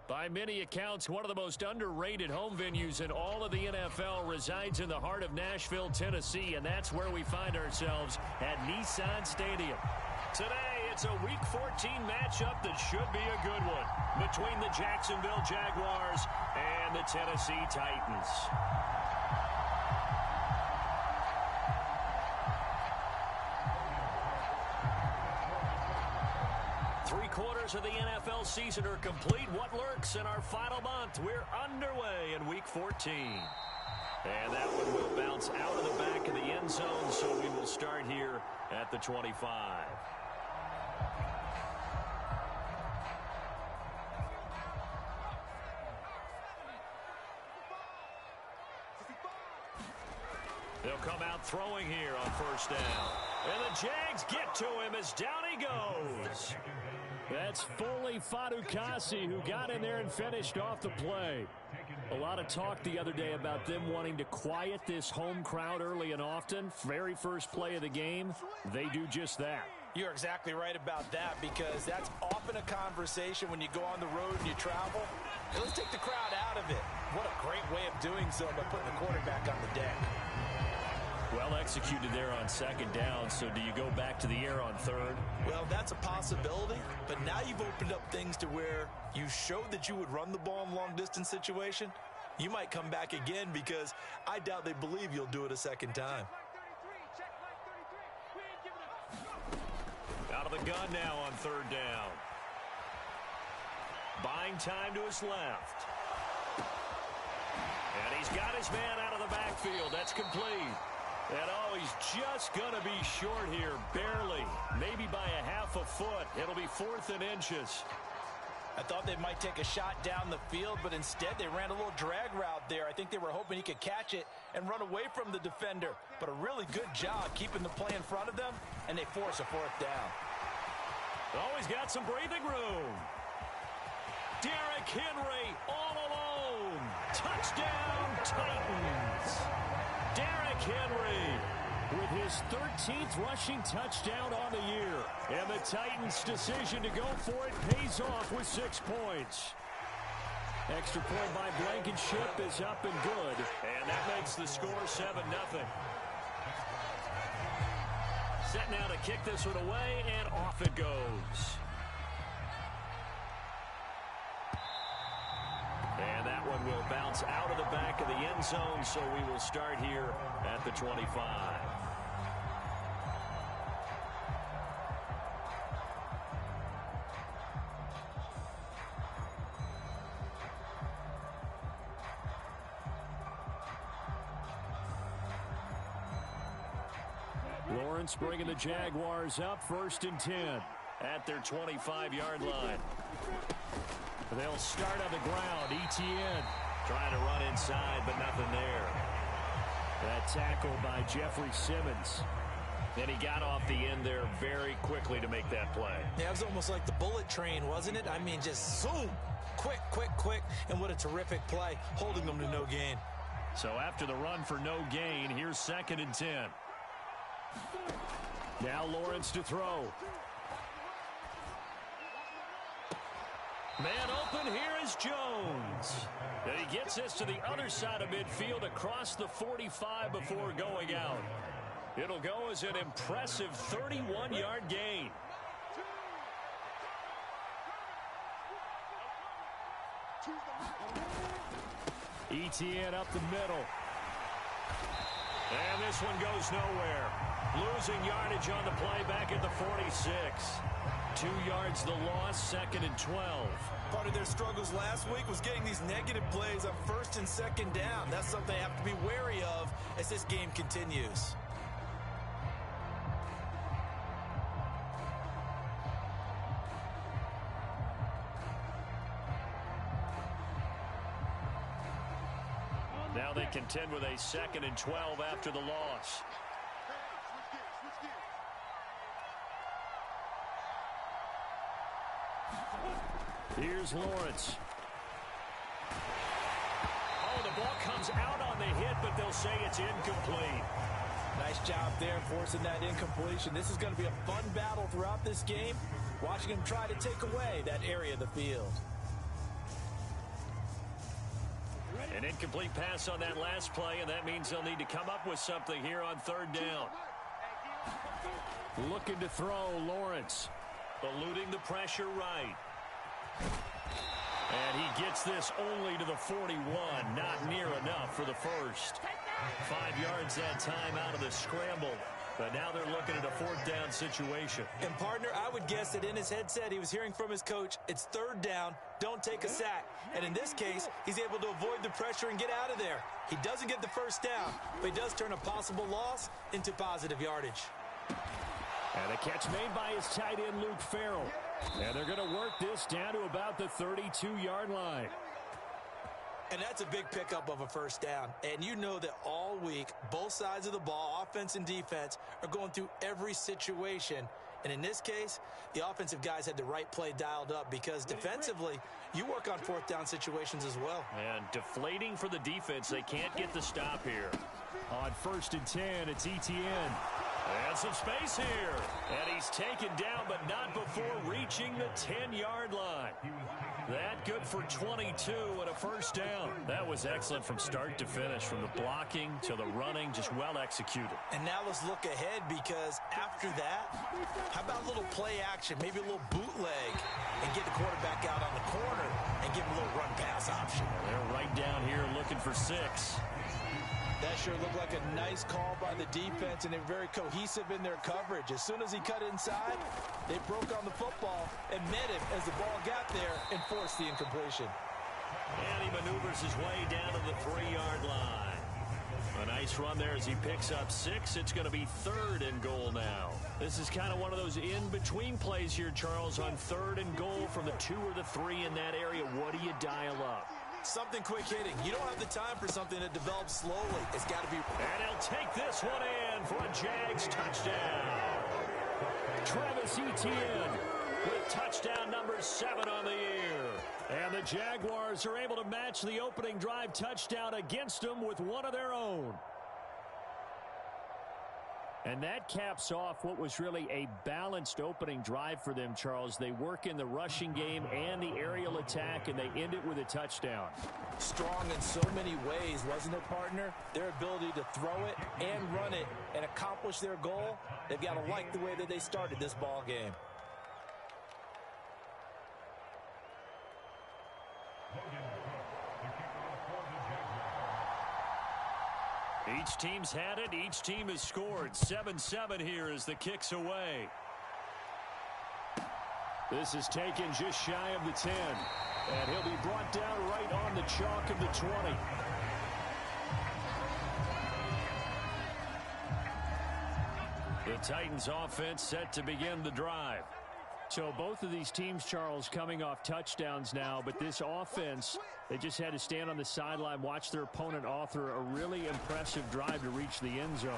By many accounts, one of the most underrated home venues in all of the NFL resides in the heart of Nashville, Tennessee, and that's where we find ourselves at Nissan Stadium. Today, it's a Week 14 matchup that should be a good one between the Jacksonville Jaguars and the Tennessee Titans. Three-quarters of the NFL season are complete. What lurks in our final month? We're underway in Week 14. And that one will bounce out of the back of the end zone, so we will start here at the 25. They'll come out throwing here on first down. And the Jags get to him as down he goes. That's Foley Fatukasi who got in there and finished off the play. A lot of talk the other day about them wanting to quiet this home crowd early and often. Very first play of the game, they do just that. You're exactly right about that, because that's often a conversation when you go on the road and you travel. Hey, let's take the crowd out of it. What a great way of doing so by putting the quarterback on the deck. Well executed there on second down, so do you go back to the air on third? Well, that's a possibility, but now you've opened up things to where you showed that you would run the ball in long-distance situation. You might come back again, because I doubt they believe you'll do it a second time. Out of the gun now on third down. Buying time to his left. And he's got his man out of the backfield. That's complete. And, oh, he's just going to be short here, barely, maybe by a half a foot. It'll be 4th and inches. I thought they might take a shot down the field, but instead they ran a little drag route there. I think they were hoping he could catch it and run away from the defender. But a really good job keeping the play in front of them, and they force a 4th down. Oh, he's got some breathing room. Derrick Henry all alone. Touchdown, Titans. Derrick Henry with his 13th rushing touchdown on the year. And the Titans' decision to go for it pays off with 6 points. Extra point by Blankenship is up and good. And that makes the score 7-0. Set now to kick this one away, and off it goes. And that one will bounce out of the back of the end zone, so we will start here at the 25. Lawrence bringing the Jaguars up, 1st and 10 at their 25-yard line. They'll start on the ground. Etienne trying to run inside, but nothing there. That tackle by Jeffrey Simmons. And he got off the end there very quickly to make that play. Yeah, it was almost like the bullet train, wasn't it? I mean, just zoom. Quick, quick, quick. And what a terrific play, holding them to no gain. So after the run for no gain, here's 2nd and 10. Now Lawrence to throw. Man open, here is Jones. And he gets this to the other side of midfield across the 45 before going out. It'll go as an impressive 31-yard gain. Etienne up the middle. And this one goes nowhere. Losing yardage on the play back at the 46. 2 yards the loss, 2nd and 12. Part of their struggles last week was getting these negative plays on 1st and 2nd down. That's something they have to be wary of as this game continues. Now they contend with a 2nd and 12 after the loss. Here's Lawrence. Oh, the ball comes out on the hit, but they'll say it's incomplete. Nice job there forcing that incompletion. This is going to be a fun battle throughout this game, watching him try to take away that area of the field. An incomplete pass on that last play, and that means they'll need to come up with something here on third down. Looking to throw, Lawrence. Eluding the pressure right. And he gets this only to the 41. Not near enough for the first. 5 yards that time out of the scramble. But now they're looking at a fourth down situation. And, partner, I would guess that in his headset he was hearing from his coach, it's third down, don't take a sack. And in this case, he's able to avoid the pressure and get out of there. He doesn't get the first down, but he does turn a possible loss into positive yardage. And a catch made by his tight end, Luke Farrell. And they're going to work this down to about the 32-yard line. And that's a big pickup of a first down. And you know that all week, both sides of the ball, offense and defense, are going through every situation. And in this case, the offensive guys had the right play dialed up because defensively, you work on fourth down situations as well. And deflating for the defense. They can't get the stop here. On 1st and 10, it's Etienne. And some space here. And he's taken down, but not before reaching the 10-yard line. That good for 22 and a first down. That was excellent from start to finish, from the blocking to the running, just well executed. And now let's look ahead, because after that, how about a little play action, maybe a little bootleg, and get the quarterback out on the corner and give him a little run pass option. They're right down here looking for 6. That sure looked like a nice call by the defense, and they're very cohesive in their coverage. As soon as he cut inside, they broke on the football and met him as the ball got there and forced the incompletion. And he maneuvers his way down to the 3-yard line. A nice run there as he picks up 6. It's going to be 3rd and goal now. This is kind of one of those in-between plays here, Charles, on 3rd and goal from the 2 or the 3 in that area. What do you dial up? Something quick hitting. You don't have the time for something that develops slowly. It's got to be. And he'll take this one in for a Jags touchdown. Travis Etienne with touchdown number 7 on the year. And the Jaguars are able to match the opening drive touchdown against them with one of their own. And that caps off what was really a balanced opening drive for them, Charles. They work in the rushing game and the aerial attack, and they end it with a touchdown. Strong in so many ways, wasn't it, partner? Their ability to throw it and run it and accomplish their goal, they've got to like the way that they started this ball game. Each team's had it. Each team has scored. 7-7 here as the kick's away. This is taken just shy of the 10. And he'll be brought down right on the chalk of the 20. The Titans offense set to begin the drive. So both of these teams, Charles, coming off touchdowns now, but this offense, they just had to stand on the sideline, watch their opponent author a really impressive drive to reach the end zone.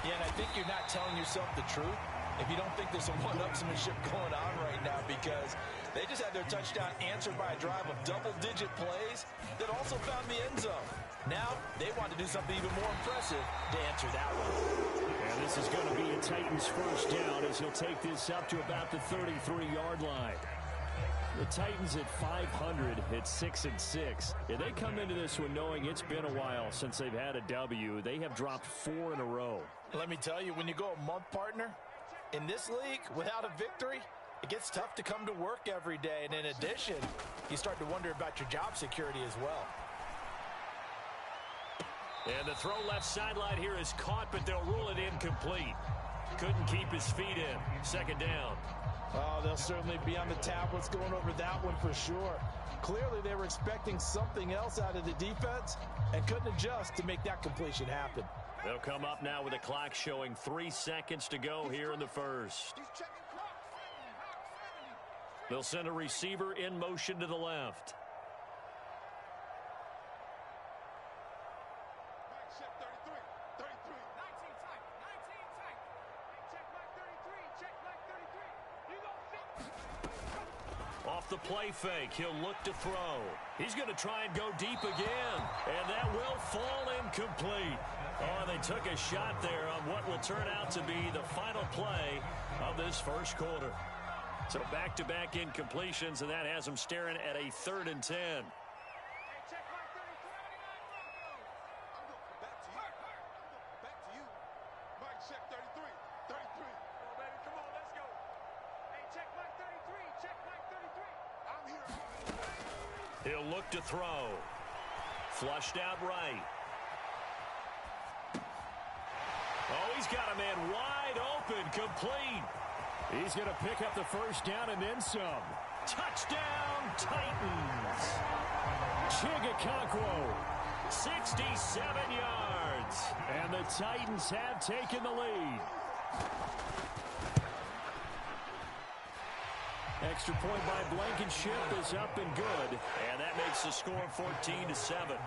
Yeah, and I think you're not telling yourself the truth if you don't think there's some one-upsmanship going on right now, because they just had their touchdown answered by a drive of double-digit plays that also found the end zone. Now they want to do something even more impressive to answer that one. And this is going to be a Titans first down as he'll take this up to about the 33-yard line. The Titans at 500 at 6-6. Yeah, they come into this one knowing it's been a while since they've had a W. They have dropped 4 in a row. Let me tell you, when you go a month, partner, in this league without a victory, it gets tough to come to work every day. And in addition, you start to wonder about your job security as well. And the throw left sideline here is caught, but they'll rule it incomplete. Couldn't keep his feet in. 2nd down. Oh, they'll certainly be on the tablets going over that one for sure. Clearly, they were expecting something else out of the defense and couldn't adjust to make that completion happen. They'll come up now with a clock showing 3 seconds to go here in the first. They'll send a receiver in motion to the left. The play fake. He'll look to throw. He's going to try and go deep again. And that will fall incomplete. Oh, they took a shot there on what will turn out to be the final play of this first quarter. So back-to-back incompletions, and that has them staring at a 3rd and 10. He'll look to throw. Flushed out right. Oh, he's got a man wide open, complete. He's going to pick up the first down and then some. Touchdown, Titans. Chigokoko, 67 yards. And the Titans have taken the lead. Extra point by Blankenship is up and good. And that makes the score 14-7.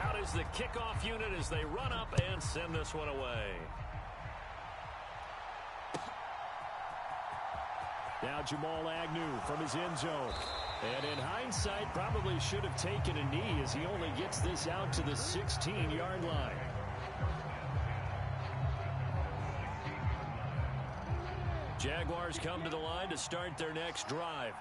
Out is the kickoff unit as they run up and send this one away. Now Jamal Agnew from his end zone. And in hindsight, probably should have taken a knee as he only gets this out to the 16-yard line. Jaguars come to the line to start their next drive.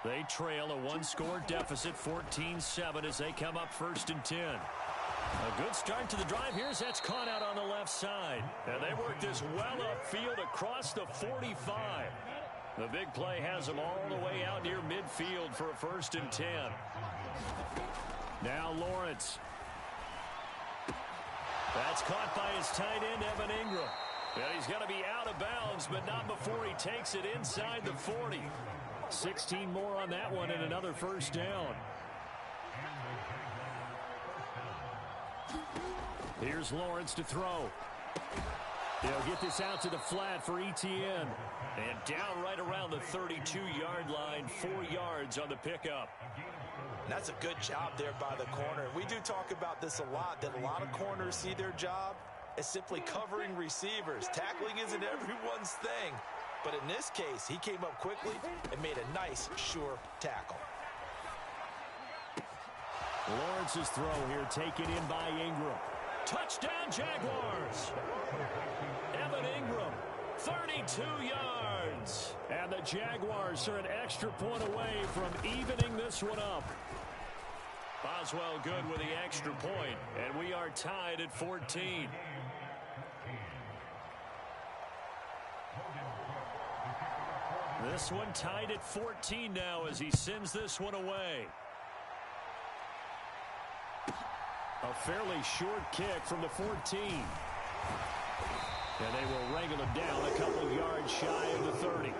They trail a one-score deficit, 14-7, as they come up 1st and 10. A good start to the drive here as that's caught out on the left side. And they work this well upfield across the 45. The big play has them all the way out near midfield for a 1st and 10. Now Lawrence. That's caught by his tight end, Evan Ingram. And he's going to be out of bounds, but not before he takes it inside the 40. 16 more on that one and another 1st down. Here's Lawrence to throw. They'll get this out to the flat for Etienne. And down right around the 32-yard line, 4 yards on the pickup. That's a good job there by the corner. We do talk about this a lot, that a lot of corners see their job as simply covering receivers. Tackling isn't everyone's thing. But in this case, he came up quickly and made a nice, sure tackle. Lawrence's throw here taken in by Ingram. Touchdown, Jaguars! Evan Ingram, 32 yards. And the Jaguars are an extra point away from evening this one up. Boswell good with the extra point, and we are tied at 14. This one tied at 14 now as he sends this one away. A fairly short kick from the 14. And they will wrangle it down a couple yards shy of the 30.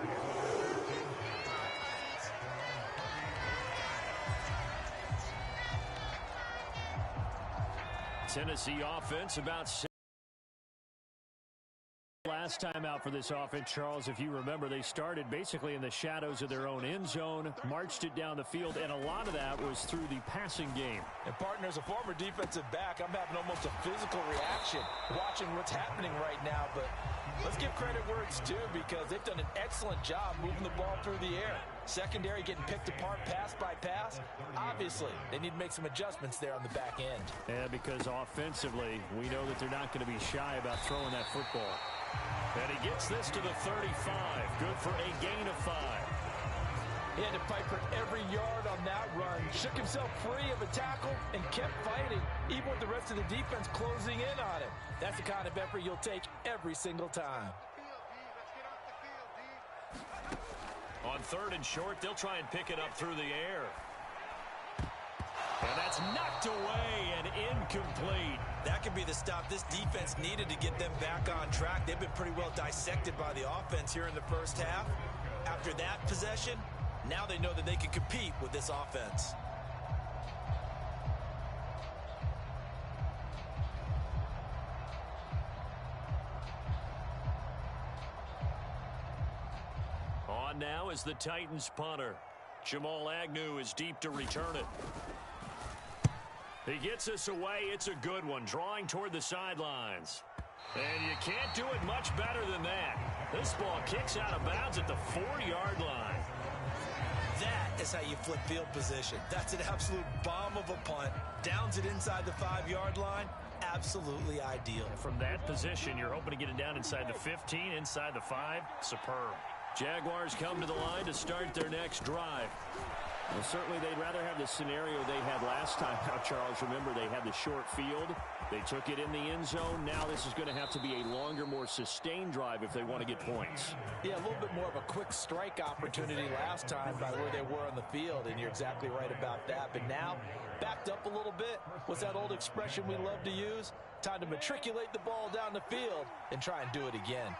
Tennessee offense about last time out for this offense, Charles, if you remember, they started basically in the shadows of their own end zone, marched it down the field, and a lot of that was through the passing game. And partner, as a former defensive back, I'm having almost a physical reaction watching what's happening right now. But let's give credit where it's due, because they've done an excellent job moving the ball through the air. Secondary getting picked apart pass by pass. Obviously, they need to make some adjustments there on the back end. Yeah, because offensively, we know that they're not going to be shy about throwing that football. And he gets this to the 35. Good for a gain of 5. He had to fight for every yard on that run. Shook himself free of a tackle and kept fighting, even with the rest of the defense closing in on him. That's the kind of effort you'll take every single time. On 3rd and short, they'll try and pick it up through the air. And that's knocked away and incomplete. That could be the stop this defense needed to get them back on track. They've been pretty well dissected by the offense here in the first half. After that possession, now they know that they can compete with this offense. On now is the Titans punter. Jamal Agnew is deep to return it. He gets us away. It's a good one, drawing toward the sidelines. And you can't do it much better than that. This ball kicks out of bounds at the 4-yard line. That is how you flip field position. That's an absolute bomb of a punt. Downs it inside the 5-yard line. Absolutely ideal. From that position, you're hoping to get it down inside the 15, inside the 5. Superb. Jaguars come to the line to start their next drive. Well, certainly they'd rather have the scenario they had last time out, Charles. Remember, they had the short field. They took it in the end zone. Now this is going to have to be a longer, more sustained drive if they want to get points. Yeah, a little bit more of a quick strike opportunity last time by where they were on the field, and you're exactly right about that. But now, backed up a little bit. What's that old expression we love to use? Time to matriculate the ball down the field and try and do it again.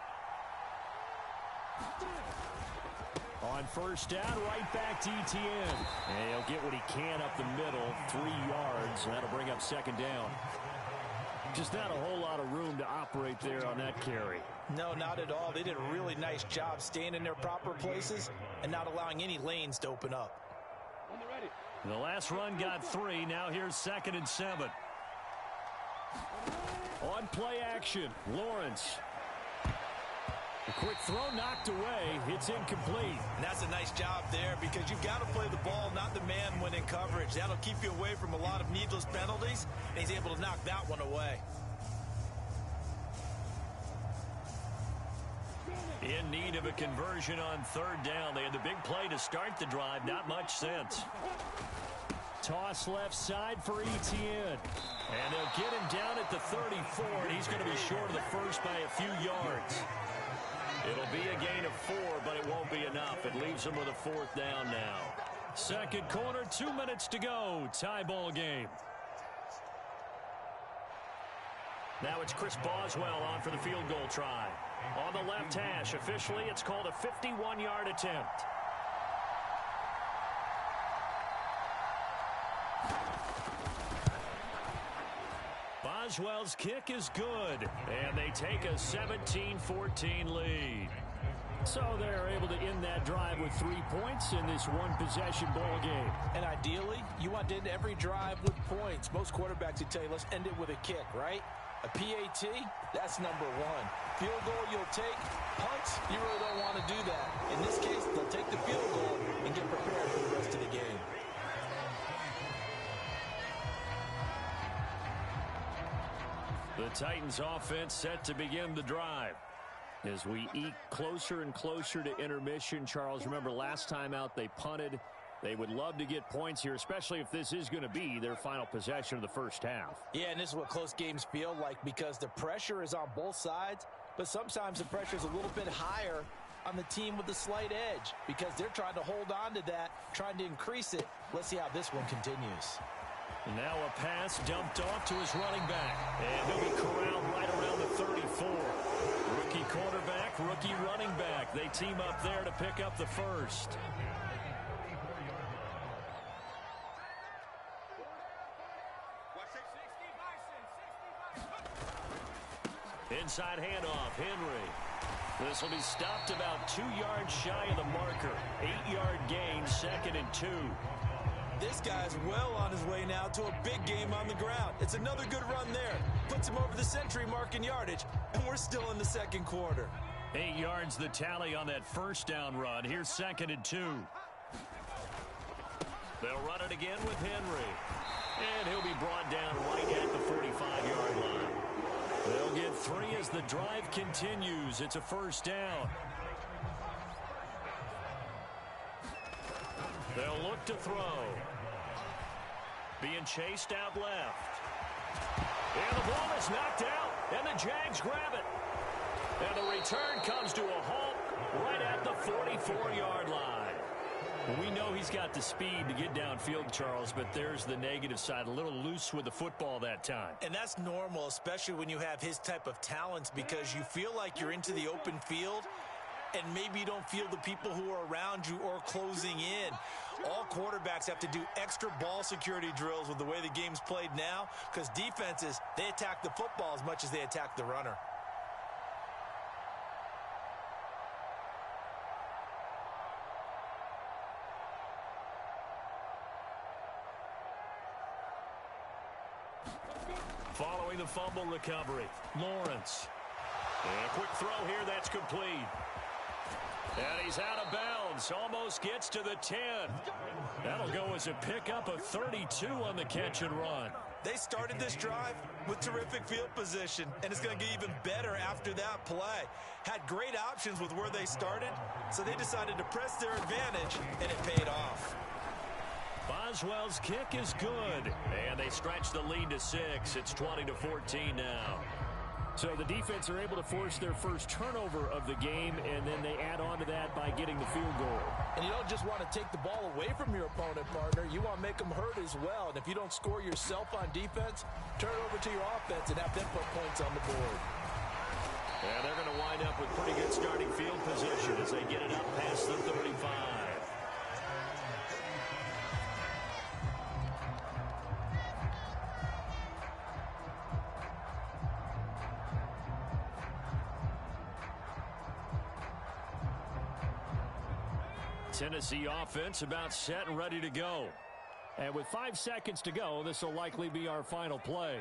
On first down, right back to Etienne. And he'll get what he can up the middle, 3 yards, and that'll bring up second down. Just not a whole lot of room to operate there on that carry. No, not at all. They did a really nice job staying in their proper places and not allowing any lanes to open up. The last run got 3. Now here's 2nd and 7. On play action, Lawrence. A quick throw knocked away. It's incomplete. And that's a nice job there because you've got to play the ball, not the man when in coverage. That'll keep you away from a lot of needless penalties, and he's able to knock that one away. In need of a conversion on 3rd down. They had the big play to start the drive. Not much sense. Toss left side for Etienne. And they'll get him down at the 34, and he's going to be short of the first by a few yards. It'll be a gain of 4, but it won't be enough. It leaves them with a 4th down now. Second quarter, 2 minutes to go. Tie ball game. Now it's Chris Boswell on for the field goal try. On the left hash, officially it's called a 51-yard attempt. Boswell's kick is good, and they take a 17-14 lead. So they're able to end that drive with 3 points in this one-possession ball game. And ideally, you want to end every drive with points. Most quarterbacks would tell you, let's end it with a kick, right? A PAT, that's number 1. Field goal you'll take. Punts, you really don't want to do that. In this case, they'll take the field goal and get prepared for the rest of the game. The Titans offense set to begin the drive. As we eke closer and closer to intermission, Charles, remember last time out they punted. They would love to get points here, especially if this is going to be their final possession of the first half. Yeah, and this is what close games feel like because the pressure is on both sides, but sometimes the pressure is a little bit higher on the team with the slight edge because they're trying to hold on to that, trying to increase it. Let's see how this one continues. Now a pass dumped off to his running back. And he'll be corralled right around the 34. Rookie quarterback, rookie running back. They team up there to pick up the first. Inside handoff, Henry. This will be stopped about 2 yards shy of the marker. 8-yard gain, 2nd and 2. This guy's well on his way now to a big game on the ground. It's another good run there. Puts him over the century mark in yardage, and we're still in the second quarter. 8 yards the tally on that first down run. Here's 2nd and 2. They'll run it again with Henry. And he'll be brought down right at the 45-yard line. They'll get 3 as the drive continues. It's a first down. They'll look to throw. Being chased out left. And the ball is knocked out, and the Jags grab it. And the return comes to a halt right at the 44-yard line. We know he's got the speed to get downfield, Charles, but there's the negative side. A little loose with the football that time. And that's normal, especially when you have his type of talents, because you feel like you're into the open field, and maybe you don't feel the people who are around you or closing in. All quarterbacks have to do extra ball security drills with the way the game's played now, because defenses, they attack the football as much as they attack the runner. Following the fumble recovery, Lawrence. And a quick throw here that's complete. And he's out of bounds. Almost gets to the 10. That'll go as a pickup of 32 on the catch and run. They started this drive with terrific field position, and it's going to get even better after that play. Had great options with where they started, so they decided to press their advantage, and it paid off. Boswell's kick is good. And they stretch the lead to 6. It's 20-14 now. So the defense are able to force their first turnover of the game, and then they add on to that by getting the field goal. And you don't just want to take the ball away from your opponent, partner. You want to make them hurt as well. And if you don't score yourself on defense, turn it over to your offense and have them put points on the board. And they're going to wind up with pretty good starting field position as they get it up past the 35. Tennessee offense about set and ready to go. And with 5 seconds to go, this will likely be our final play.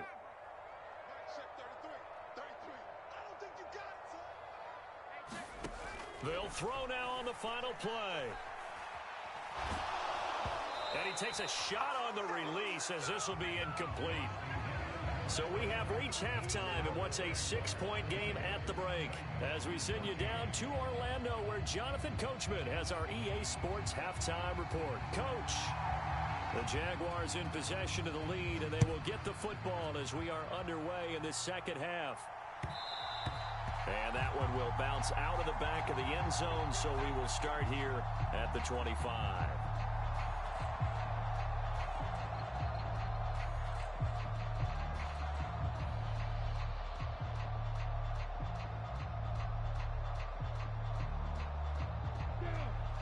They'll throw now on the final play. And he takes a shot on the release as this will be incomplete. So we have reached halftime in what's a 6-point game at the break. As we send you down to Orlando, where Jonathan Coachman has our EA Sports halftime report. Coach, the Jaguars in possession of the lead, and they will get the football as we are underway in this second half. And that one will bounce out of the back of the end zone, so we will start here at the 25.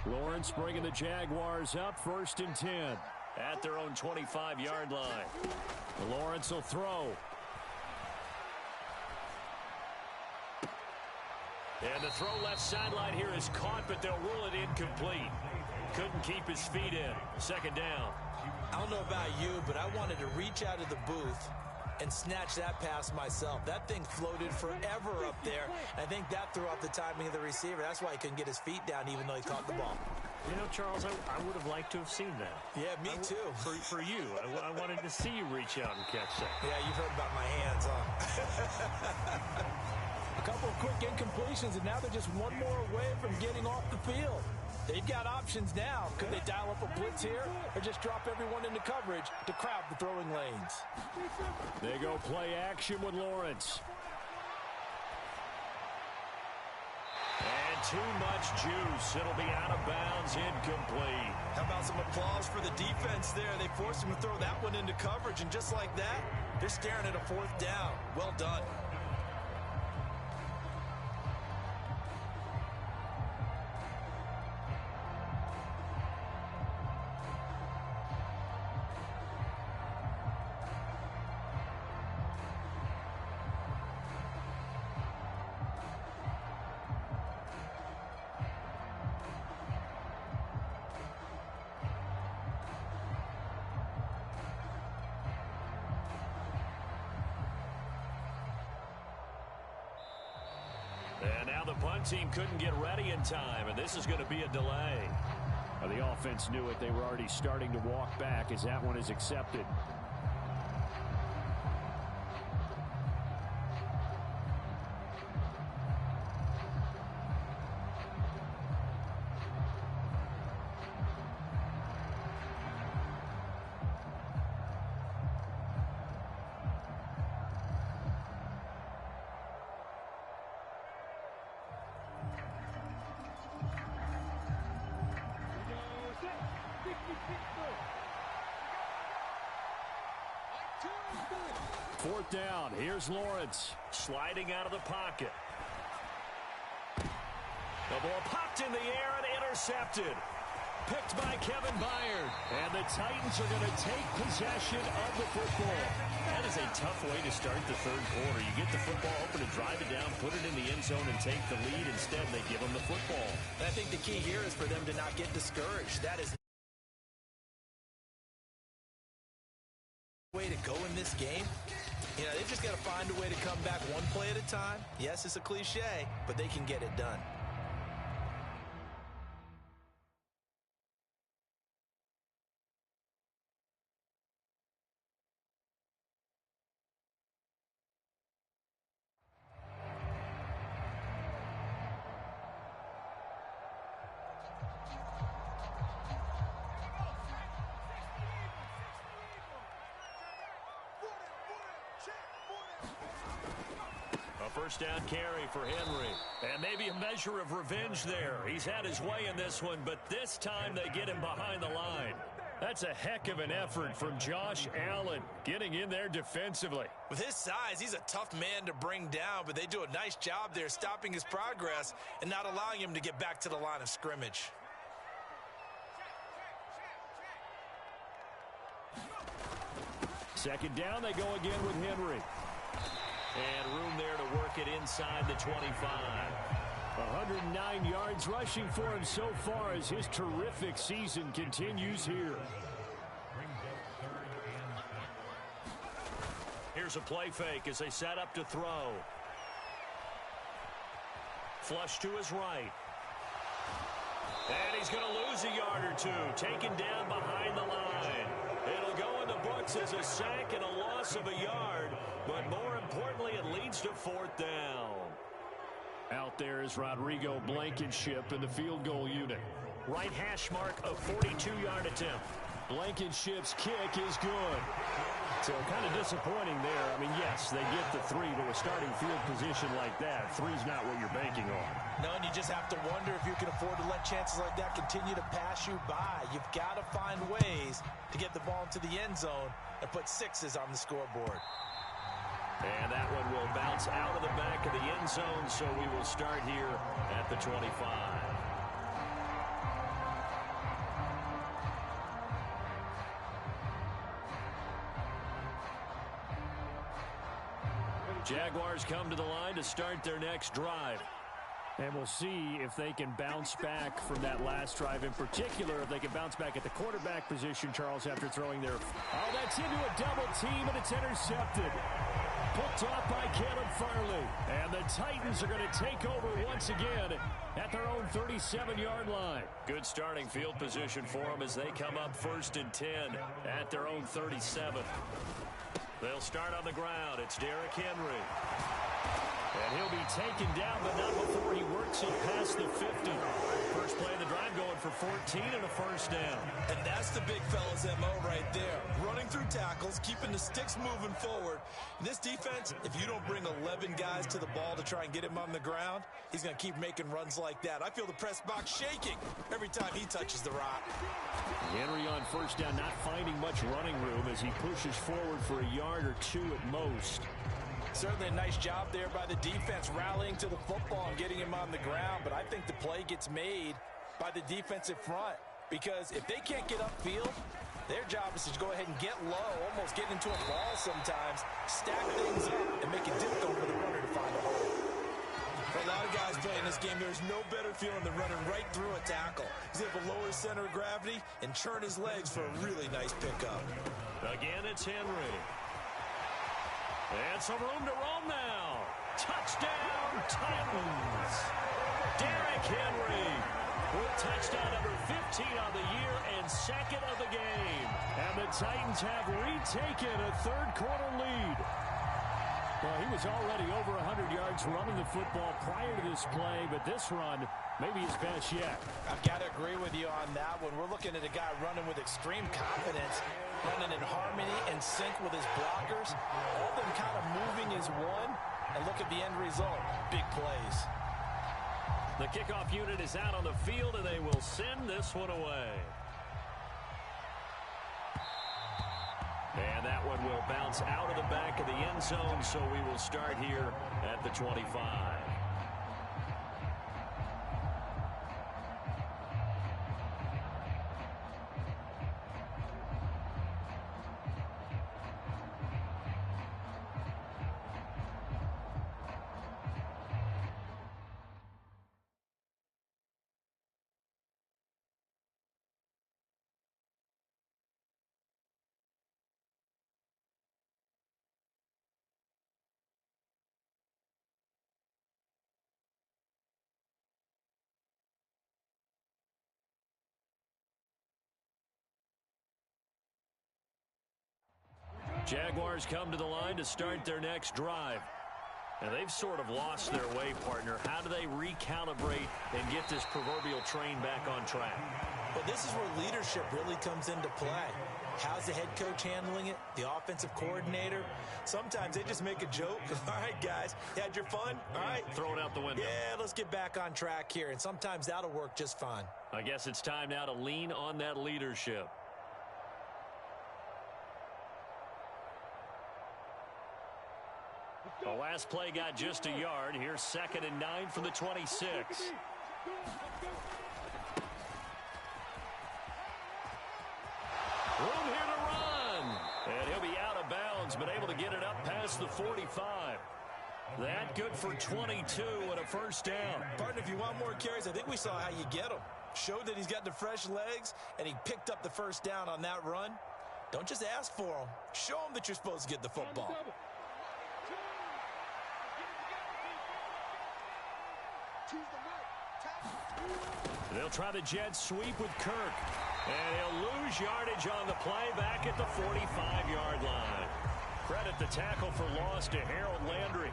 Lawrence bringing the Jaguars up, 1st and 10. At their own 25-yard line. Lawrence will throw. And the throw left sideline here is caught, but they'll rule it incomplete. Couldn't keep his feet in. 2nd down. I don't know about you, but I wanted to reach out of the booth and snatch that pass myself. That thing floated forever up there. I think that threw off the timing of the receiver. That's why he couldn't get his feet down even though he caught the ball. You know, Charles, I would have liked to have seen that. Yeah, me too. For you. I wanted to see you reach out and catch that. Yeah, you've heard about my hands, huh? A couple of quick incompletions, and now they're just one more away from getting off the field. They've got options now. Could they dial up a blitz here or just drop everyone into coverage to crowd the throwing lanes? They go play action with Lawrence. And too much juice. It'll be out of bounds, incomplete. How about some applause for the defense there? They forced him to throw that one into coverage, and just like that, they're staring at a 4th down. Well done. And now the punt team couldn't get ready in time, and this is going to be a delay. Well, the offense knew it. They were already starting to walk back as that one is accepted. Fourth down. Here's Lawrence. Sliding out of the pocket. The ball popped in the air and intercepted. Picked by Kevin Byard. And the Titans are going to take possession of the football. That is a tough way to start the third quarter. You get the football open and drive it down, put it in the end zone, and take the lead. Instead, they give them the football. And I think the key here is for them to not get discouraged. That is way to go in this game. You know, they've just got to find a way to come back one play at a time. Yes, it's a cliche, but they can get it done. A first down carry for Henry. And maybe a measure of revenge there. He's had his way in this one, but this time they get him behind the line. That's a heck of an effort from Josh Allen, getting in there defensively. With his size, he's a tough man to bring down, but they do a nice job there stopping his progress and not allowing him to get back to the line of scrimmage. Second down, they go again with Henry. And room there to work it inside the 25. 109 yards rushing for him so far as his terrific season continues here. Here's a play fake as they set up to throw. Flush to his right. And he's going to lose a yard or two. Taken down behind the line. It'll go in the books as a sack and a loss of a yard. But more importantly, it leads to fourth down. Out there is Rodrigo Blankenship in the field goal unit. Right hash mark, a 42-yard attempt. Blankenship's kick is good. So kind of disappointing there. I mean, yes, they get the three, but with starting field position like that, three's not what you're banking on. No, and you just have to wonder if you can afford to let chances like that continue to pass you by. You've got to find ways to get the ball into the end zone and put sixes on the scoreboard. And that one will bounce out of the back of the end zone, so we will start here at the 25. Jaguars come to the line to start their next drive. And we'll see if they can bounce back from that last drive. In particular, if they can bounce back at the quarterback position, Charles, after throwing their... Oh, that's into a double team, and it's intercepted. Picked off by Caleb Farley. And the Titans are going to take over once again at their own 37-yard line. Good starting field position for them as they come up 1st and 10 at their own 37. They'll start on the ground. It's Derrick Henry. And he'll be taken down, but not before he works it past the 50. First play of the drive going for 14 and a first down. And that's the big fella's MO right there. Running through tackles, keeping the sticks moving forward. In this defense, if you don't bring 11 guys to the ball to try and get him on the ground, he's going to keep making runs like that. I feel the press box shaking every time he touches the rock. Henry on first down, not finding much running room as he pushes forward for a yard or two at most. Certainly a nice job there by the defense rallying to the football and getting him on the ground, but I think the play gets made by the defensive front because if they can't get upfield, their job is to go ahead and get low, almost get into a ball sometimes, stack things up, and make it difficult for the runner to find a hole. For a lot of guys playing this game, there's no better feeling than running right through a tackle. He's able to lower his center of gravity and churn his legs for a really nice pickup. Again, it's Henry. And some room to roam now. Touchdown, Titans. Derrick Henry with touchdown number 15 on the year and second of the game. And the Titans have retaken a third-quarter lead. Well, he was already over 100 yards running the football prior to this play, but this run may be his best yet. I've got to agree with you on that one. We're looking at a guy running with extreme confidence, running in harmony and sync with his blockers, all of them kind of moving as one, and look at the end result. Big plays. The kickoff unit is out on the field, and they will send this one away. And that one will bounce out of the back of the end zone, so we will start here at the 25. Jaguars come to the line to start their next drive. And they've sort of lost their way, partner. How do they recalibrate and get this proverbial train back on track? But this is where leadership really comes into play. How's the head coach handling it? The offensive coordinator? Sometimes they just make a joke. All right, guys, you had your fun? All right. Throw it out the window. Yeah, let's get back on track here, and sometimes that'll work just fine. I guess it's time now to lean on that leadership. The last play got just a yard. Here's 2nd and 9 from the 26. Room here to run. And he'll be out of bounds, but able to get it up past the 45. That good for 22 and a first down. Partner, if you want more carries, I think we saw how you get them. Showed that he's got the fresh legs, and he picked up the first down on that run. Don't just ask for them. Show them that you're supposed to get the football. They'll try the jet sweep with Kirk. And he'll lose yardage on the play back at the 45-yard line. Credit the tackle for loss to Harold Landry.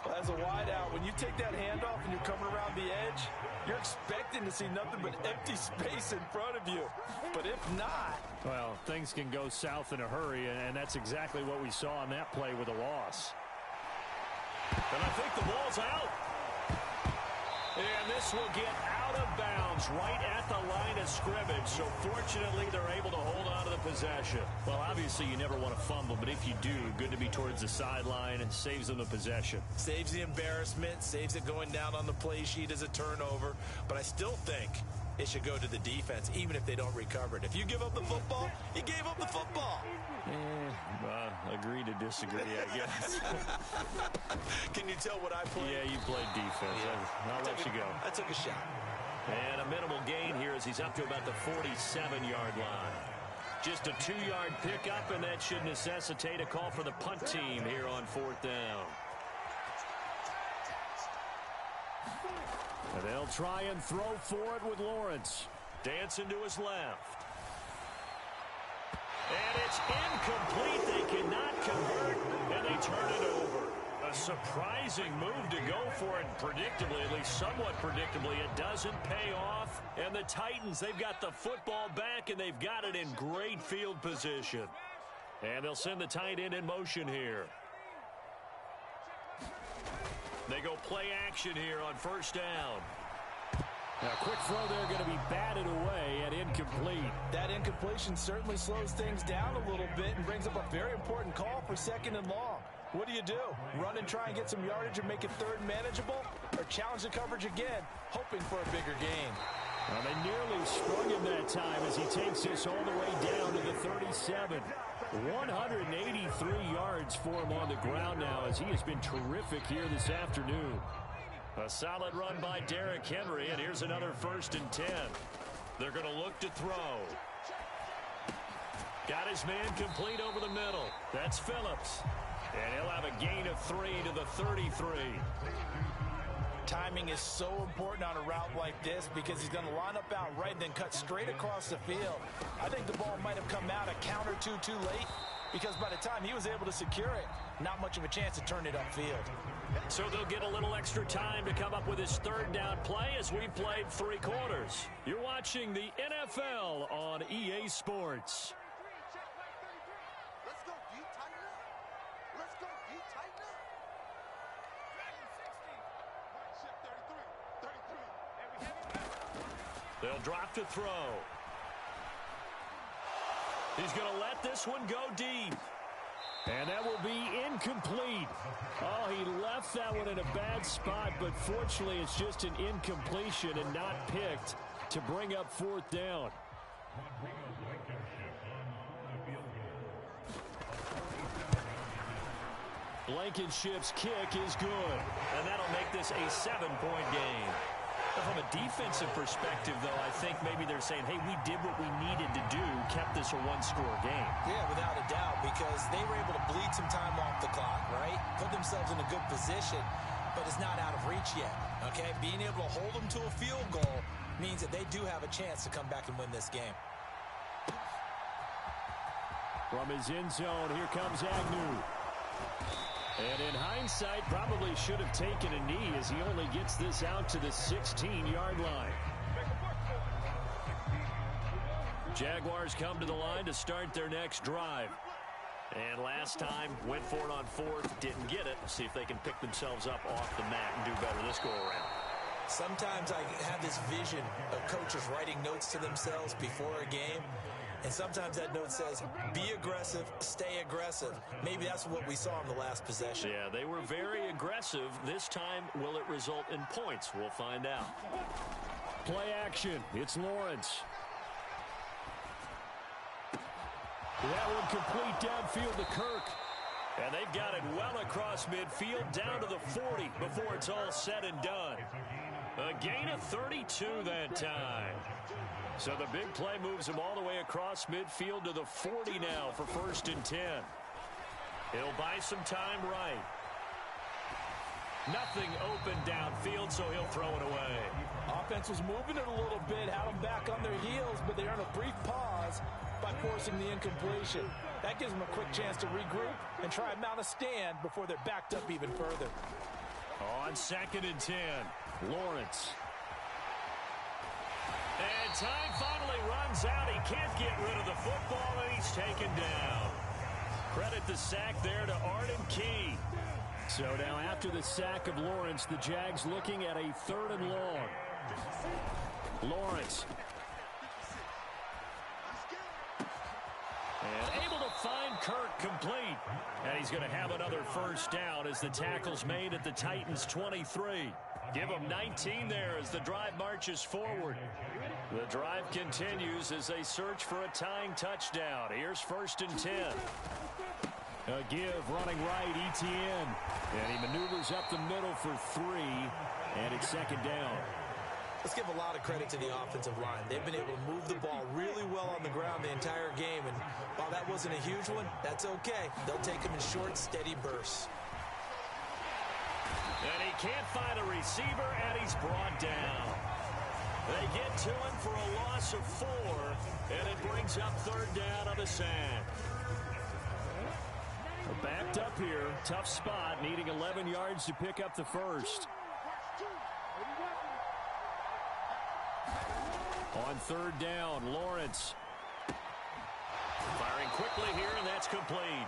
Well, as a wideout, when you take that handoff and you're coming around the edge, you're expecting to see nothing but empty space in front of you. But if not... Well, things can go south in a hurry, and that's exactly what we saw on that play with a loss. And I think the ball's out. And this will get out of bounds right at the line of scrimmage. So fortunately, they're able to hold on to the possession. Well, obviously, you never want to fumble, but if you do, good to be towards the sideline and saves them the possession. Saves the embarrassment, saves it going down on the play sheet as a turnover. But I still think it should go to the defense, even if they don't recover it. If you give up the football, you gave up the football. Agree to disagree, I guess. Can you tell what I played? Yeah, you played defense. Yeah. I'll let you go. I took a shot. And a minimal gain here as he's up to about the 47-yard line. Just a 2-yard pickup, and that should necessitate a call for the punt team here on 4th down. And they'll try and throw for it with Lawrence. Dancing to his left. And it's incomplete. They cannot convert, and they turn it over. A surprising move to go for it. Predictably, at least somewhat predictably, it doesn't pay off. And the Titans, they've got the football back, and they've got it in great field position. And they'll send the tight end in motion here. They go play action here on 1st down. Now, quick throw there going to be batted away and incomplete. That incompletion certainly slows things down a little bit and brings up a very important call for 2nd and long. What do? Run and try and get some yardage and make it 3rd manageable? Or challenge the coverage again, hoping for a bigger gain? Well, they nearly sprung him that time as he takes this all the way down to the 37. 183 yards for him on the ground now as he has been terrific here this afternoon. A solid run by Derrick Henry, and here's another 1st and 10. They're going to look to throw. Got his man complete over the middle. That's Phillips. And he'll have a gain of 3 to the 33. Timing is so important on a route like this because he's going to line up out right and then cut straight across the field. I think the ball might have come out a count or two too late because by the time he was able to secure it, not much of a chance to turn it upfield. So they'll get a little extra time to come up with his 3rd down play as we've played 3 quarters. You're watching the NFL on EA Sports. Let's go deep, Titan. Let's go deep, Titan. They'll drop to throw. He's going to let this one go deep. And that will be incomplete. Oh, he left that one in a bad spot, but fortunately it's just an incompletion and not picked to bring up 4th down. Blankenship's kick is good. And that'll make this a 7-point game. From a defensive perspective, though, I think maybe they're saying, hey, we did what we needed to do, kept this a 1-score game. Yeah, without a doubt, because they were able to bleed some time off the clock, right? Put themselves in a good position, but it's not out of reach yet, okay? Being able to hold them to a field goal means that they do have a chance to come back and win this game. From his end zone, here comes Agnew. And in hindsight, probably should have taken a knee as he only gets this out to the 16-yard line. Jaguars come to the line to start their next drive. And last time, went for it on fourth, didn't get it. See if they can pick themselves up off the mat and do better this go-around. Sometimes I have this vision of coaches writing notes to themselves before a game, and sometimes that note says, be aggressive, stay aggressive. Maybe that's what we saw in the last possession. Yeah, they were very aggressive. This time, will it result in points? We'll find out. Play action. It's Lawrence. That one complete downfield to Kirk. And they've got it well across midfield down to the 40 before it's all said and done. A gain of 32 that time. So the big play moves him all the way across midfield to the 40 now for 1st and 10. He'll buy some time right. Nothing open downfield, so he'll throw it away. Offense was moving it a little bit, had them back on their heels, but they earned a brief pause by forcing the incompletion. That gives them a quick chance to regroup and try and mount a stand before they're backed up even further. On 2nd and 10, Lawrence. And time finally runs out. He can't get rid of the football, and he's taken down. Credit the sack there to Arden Key. So now after the sack of Lawrence, the Jags looking at a 3rd and long. Lawrence. And able to find Kirk complete. And he's going to have another 1st down as the tackle's made at the Titans' 23. Give them 19 there as the drive marches forward. The drive continues as they search for a tying touchdown. Here's 1st and 10. A give running right, Etienne. And he maneuvers up the middle for 3. And it's 2nd down. Let's give a lot of credit to the offensive line. They've been able to move the ball really well on the ground the entire game. And while that wasn't a huge one, that's okay. They'll take them in short, steady bursts. And he can't find a receiver, and he's brought down. They get to him for a loss of 4, and it brings up 3rd down on the sack. Backed up here, tough spot, needing 11 yards to pick up the 1st. On 3rd down, Lawrence. Firing quickly here, and that's complete.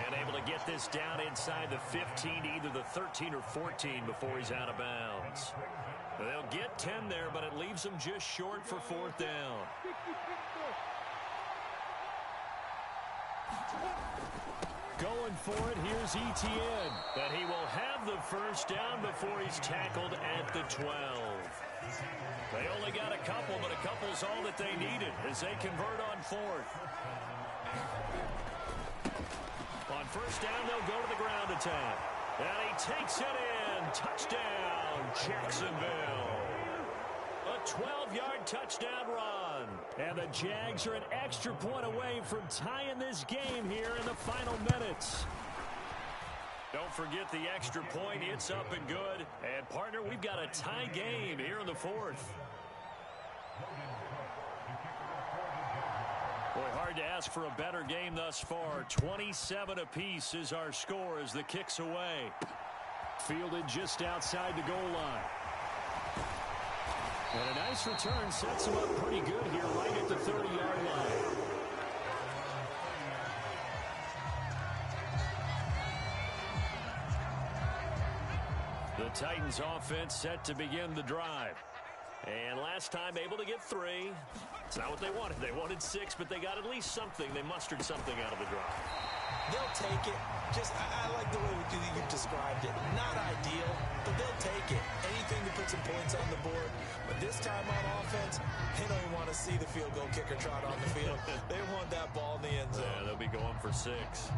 And able to get this down inside the 15, either the 13 or 14 before he's out of bounds. They'll get 10 there, but it leaves them just short for 4th down. Going for it, here's Etienne. But he will have the 1st down before he's tackled at the 12. They only got a couple, but a couple's all that they needed as they convert on 4th. On 1st down, they'll go to the ground attack. And he takes it in. Touchdown, Jacksonville. A 12-yard touchdown run. And the Jags are an extra point away from tying this game here in the final minutes. Don't forget the extra point. It's up and good. And, partner, we've got a tie game here in the 4th. Boy, hard to ask for a better game thus far. 27 apiece is our score as the kick's away. Fielded just outside the goal line. And a nice return sets him up pretty good here right at the 30-yard line. The Titans offense set to begin the drive. And last time able to get 3. It's not what they wanted. They wanted 6, but they got at least something. They mustered something out of the drive. They'll take it. I like the way you've described it. Not ideal, but they'll take it. Anything to put some points on the board. But this time on offense, they don't want to see the field goal kicker trot on the field. They want that ball in the end zone. Yeah, they'll be going for 6.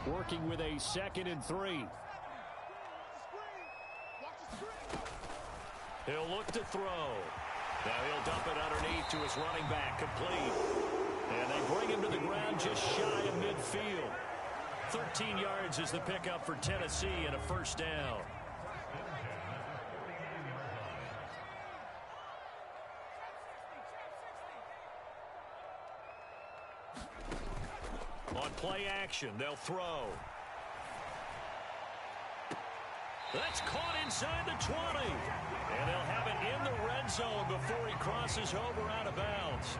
Working with a 2nd and 3. He'll look to throw. Now he'll dump it underneath to his running back, complete. And they bring him to the ground just shy of midfield. 13 yards is the pickup for Tennessee and a 1st down. On play action, they'll throw. That's caught inside the 20. And they'll have it in the red zone before he crosses over out of bounds.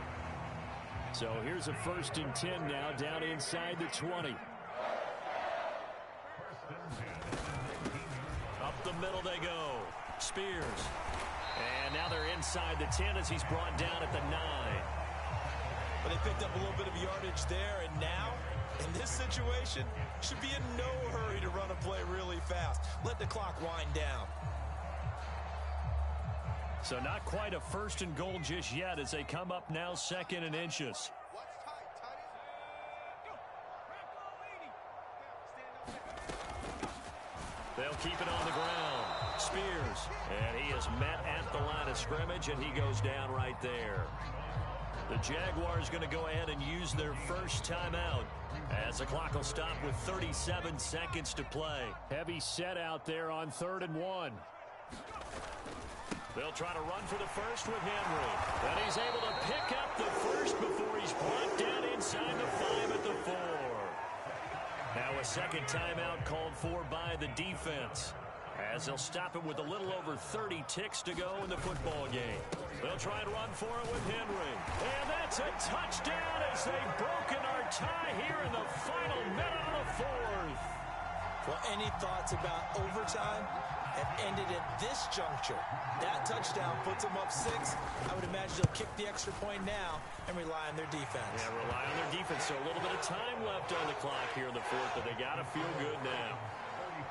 So here's a 1st and 10 now, down inside the 20. Up the middle they go. Spears. And now they're inside the 10 as he's brought down at the 9. But they picked up a little bit of yardage there, and now, in this situation, should be in no hurry to run a play really fast. Let the clock wind down. So not quite a 1st and goal just yet as they come up now 2nd and inches. They'll keep it on the ground. Spears. And he is met at the line of scrimmage, and he goes down right there. The Jaguars going to go ahead and use their first timeout as the clock will stop with 37 seconds to play. Heavy set out there on 3rd and 1. They'll try to run for the first with Henry. And he's able to pick up the first before he's brought down inside the 5 at the 4. Now a second timeout called for by the defense, as they'll stop him with a little over 30 ticks to go in the football game. They'll try and run for it with Henry. And that's a touchdown as they've broken our tie here in the final minute of the 4th. Well, any thoughts about overtime have ended at this juncture. That touchdown puts them up 6. I would imagine they'll kick the extra point now and rely on their defense. Yeah, rely on their defense. So a little bit of time left on the clock here in the 4th, but they got to feel good now.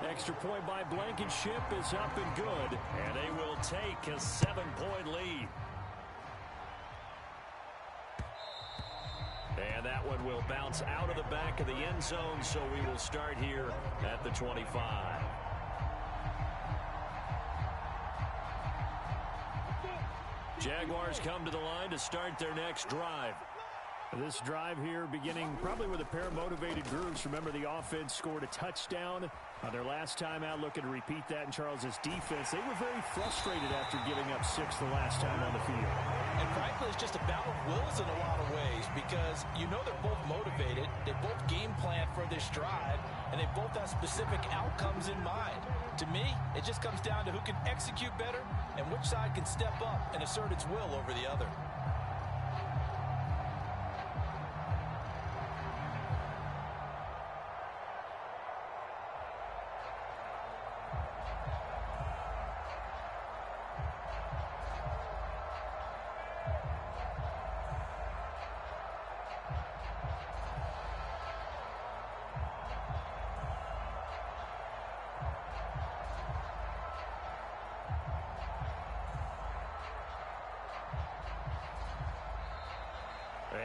Extra point by Blankenship is up and good. And they will take a 7-point lead. And that one will bounce out of the back of the end zone, so we will start here at the 25. Jaguars come to the line to start their next drive. This drive here beginning probably with a pair of motivated groups. Remember, the offense scored a touchdown on their last time out. Looking to repeat that in Charles's defense. They were very frustrated after giving up 6 the last time on the field. And frankly, it's just a battle of wills in a lot of ways, because you know they're both motivated. They both game plan for this drive, and they both have specific outcomes in mind. To me, it just comes down to who can execute better and which side can step up and assert its will over the other.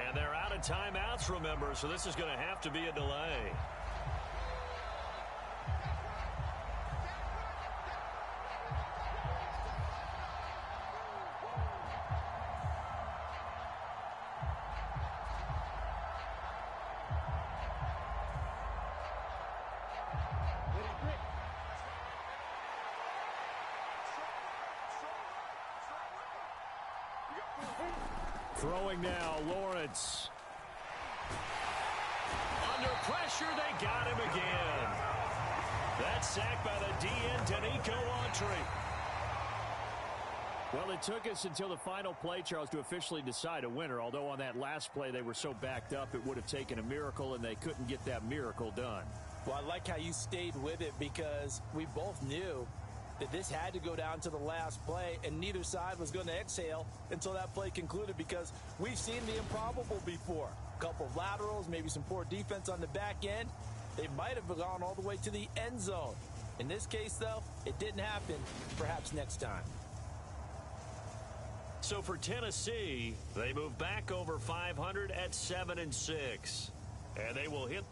And they're out of timeouts, remember, so this is going to have to be a delay. Throwing now, Lawrence. Under pressure, they got him again. That's sacked by the DN, Danico Autry. Well, it took us until the final play, Charles, to officially decide a winner. Although on that last play they were so backed up, it would have taken a miracle, and they couldn't get that miracle done. Well, I like how you stayed with it, because we both knew that this had to go down to the last play, and neither side was going to exhale until that play concluded, because we've seen the improbable before. A couple of laterals, maybe some poor defense on the back end. They might have gone all the way to the end zone. In this case, though, it didn't happen. Perhaps next time. So for Tennessee, they move back over 500 at 7-6. And they will hit